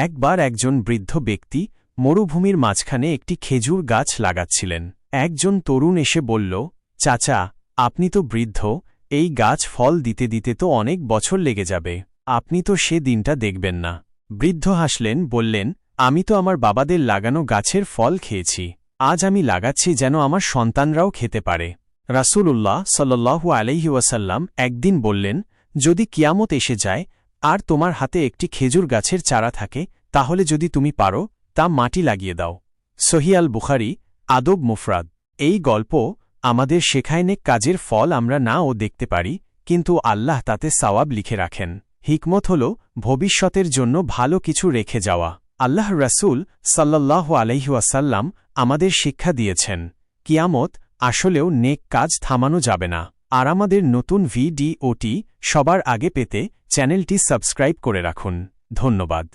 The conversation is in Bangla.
একবার একজন বৃদ্ধ ব্যক্তি মরুভূমির মাঝখানে একটি খেজুর গাছ লাগাচ্ছিলেন। একজন তরুণ এসে বলল, চাচা, আপনি তো বৃদ্ধ, এই গাছ ফল দিতে দিতে তো অনেক বছর লেগে যাবে, আপনি তো সে দিনটা দেখবেন না। বৃদ্ধ হাসলেন, বললেন, আমি তো আমার বাবাদের লাগানো গাছের ফল খেয়েছি, আজ আমি লাগাচ্ছি যেন আমার সন্তানরাও খেতে পারে। রাসূলুল্লাহ সাল্লাল্লাহু আলাইহি ওয়াসাল্লাম একদিন বললেন, যদি কিয়ামত এসে যায় আর তোমার হাতে একটি খেজুর গাছের চারা থাকে, তাহলে যদি তুমি পারো তা মাটি লাগিয়ে দাও। সহিহ আল বুখারী, আদব মুফরাদ। এই গল্প আমাদের শেখায় নেক কাজের ফল আমরা নাও দেখতে পারি, কিন্তু আল্লাহ তাতে সওয়াব লিখে রাখেন। হিকমত হল ভবিষ্যতের জন্য ভালো কিছু রেখে যাওয়া। আল্লাহ রাসূল সাল্লাল্লাহু আলাইহি ওয়াসাল্লাম আমাদের শিক্ষা দিয়েছেন, কিয়ামত আসলেও নেক কাজ থামানো যাবে না। আর আমাদের নতুন ভিডিওটি সবার আগে পেতে চ্যানেলটি সাবস্ক্রাইব করে রাখুন। ধন্যবাদ।